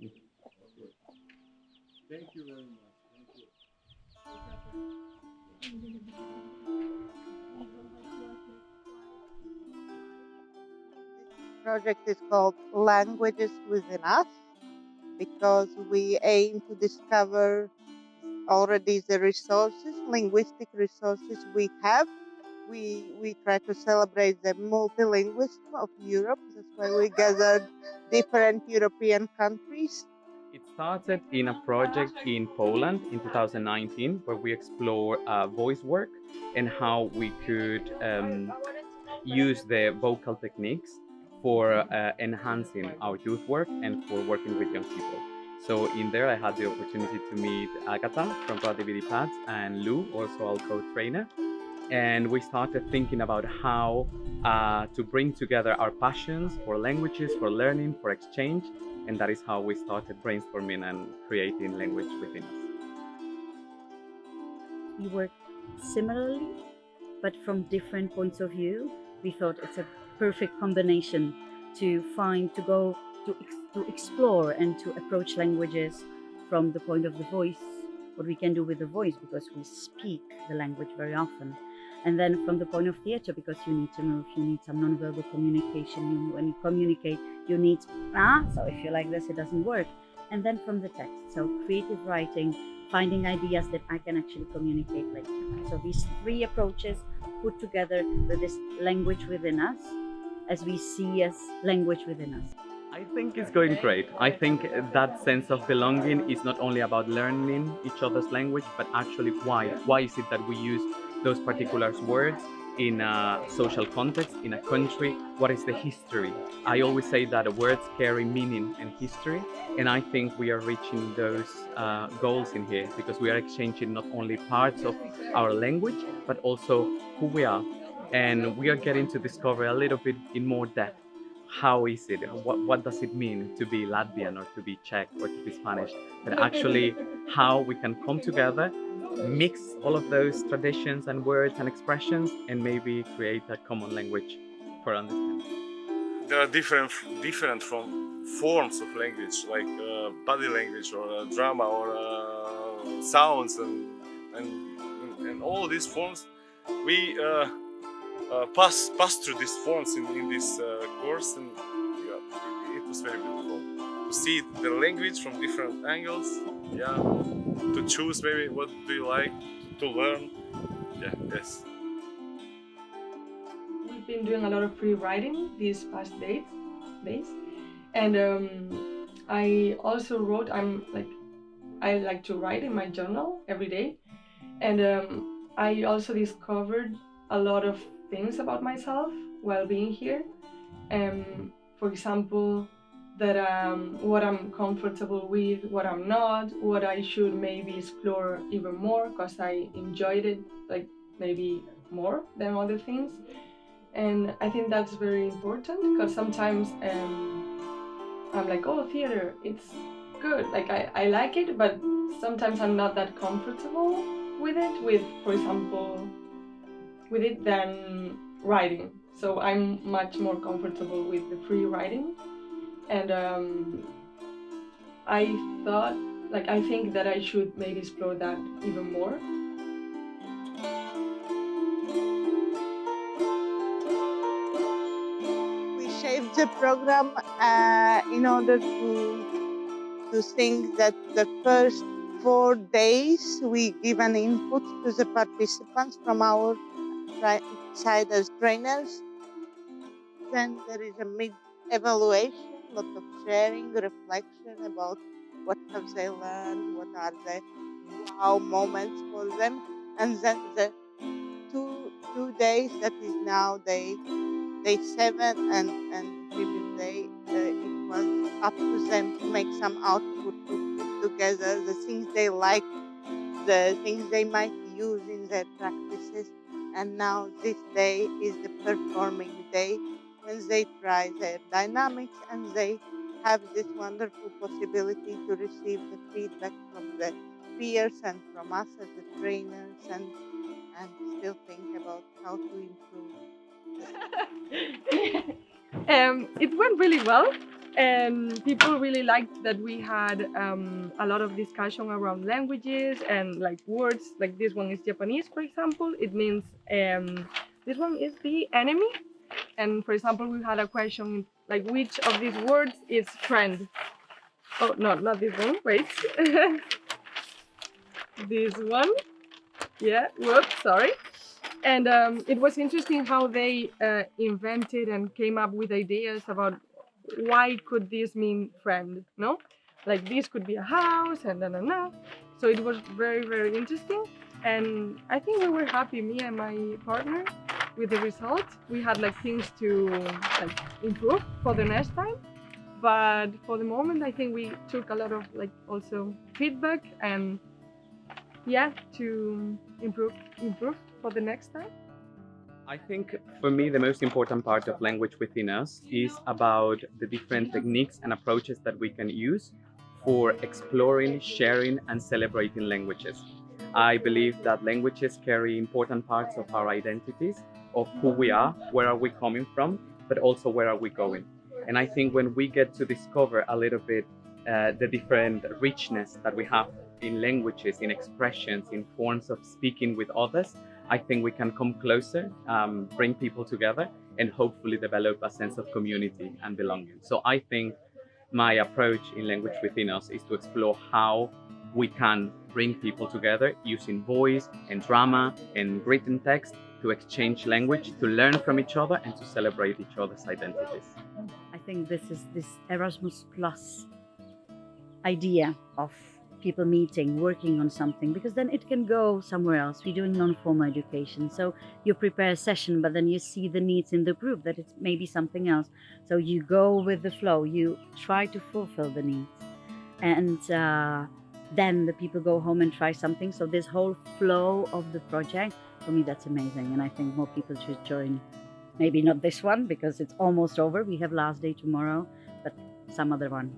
Thank you very much. Thank you. Project is called Languages Within Us because we aim to discover already the resources, linguistic resources we have. We try to celebrate the multilingualism of Europe. That's why we gathered different European countries. It started in a project in Poland in 2019 where we explore voice work and how we could use the vocal techniques for enhancing our youth work and for working with young people. So in there, I had the opportunity to meet Agatha from Radi Vidi Pats and Lou, also our co-trainer. And we started thinking about how to bring together our passions for languages, for learning, for exchange. And that is how we started brainstorming and creating language within us. We work similarly, but from different points of view. We thought it's a perfect combination to find, to explore and to approach languages from the point of the voice, what we can do with the voice because we speak the language very often. And then from the point of theater, because you need to move, you need some nonverbal communication. When you communicate, you need, so if you're like this, it doesn't work. And then from the text, so creative writing, finding ideas that I can actually communicate later. So these three approaches put together with this language within us, as we see as language within us. I think it's going great. I think that sense of belonging is not only about learning each other's language, but actually why. Why is it that we use those particular words in a social context, in a country? What is the history? I always say that words carry meaning and history, and I think we are reaching those goals in here because we are exchanging not only parts of our language, but also who we are. And we are getting to discover a little bit in more depth how is it, what does it mean to be Latvian or to be Czech or to be Spanish, but actually how we can come together, mix all of those traditions and words and expressions, and maybe create a common language for understanding. There are different from forms of language, like body language or drama or sounds and all these forms. We pass through these forms in this course, and yeah, it was very beautiful to see the language from different angles. Yeah, to choose maybe what do you like to learn. Yeah, yes. We've been doing a lot of free writing these past days, and I also wrote. I like to write in my journal every day, and I also discovered a lot of things about myself while being here. For example, that what I'm comfortable with, what I'm not, what I should maybe explore even more because I enjoyed it like maybe more than other things. And I think that's very important because sometimes I'm like, oh, theater, it's good. Like I like it, but sometimes I'm not that comfortable with it. With, for example, with it than writing. So I'm much more comfortable with the free writing, and I thought, like, I think that I should maybe explore that even more. We shaped the program in order to think that the first 4 days we give an input to the participants from our side as trainers. Then there is a mid-evaluation, lot of sharing, reflection about what have they learned, what are the wow moments for them, and then the two days, that is now day 7 and previous day, it was up to them to make some output, to put together the things they like, the things they might use in their practices. And now this day is the performing day when they try their dynamics and they have this wonderful possibility to receive the feedback from the peers and from us as the trainers, and still think about how to improve. It went really well. And people really liked that we had a lot of discussion around languages and like words. Like this one is Japanese, for example. It means this one is the enemy. And for example, we had a question like, which of these words is friend? Oh, no, not this one. Wait. This one. Yeah, whoops, sorry. And it was interesting how they invented and came up with ideas about why could this mean friend, no? Like this could be a house and na. So it was very, very interesting. And I think we were happy, me and my partner, with the result. We had like things to like improve for the next time. But for the moment, I think we took a lot of like also feedback and to improve for the next time. I think for me, the most important part of language within us is about the different techniques and approaches that we can use for exploring, sharing, and celebrating languages. I believe that languages carry important parts of our identities, of who we are, where are we coming from, but also where are we going. And I think when we get to discover a little bit the different richness that we have in languages, in expressions, in forms of speaking with others, I think we can come closer, bring people together, and hopefully develop a sense of community and belonging. So I think my approach in Language Within Us is to explore how we can bring people together using voice and drama and written text to exchange language, to learn from each other, and to celebrate each other's identities. I think this is this Erasmus Plus idea of people meeting, working on something, because then it can go somewhere else. We're doing non-formal education, so you prepare a session, but then you see the needs in the group that it's maybe something else. So you go with the flow, you try to fulfill the needs, and then the people go home and try something. So this whole flow of the project, for me, that's amazing, and I think more people should join. Maybe not this one because it's almost over. We have last day tomorrow, but some other one.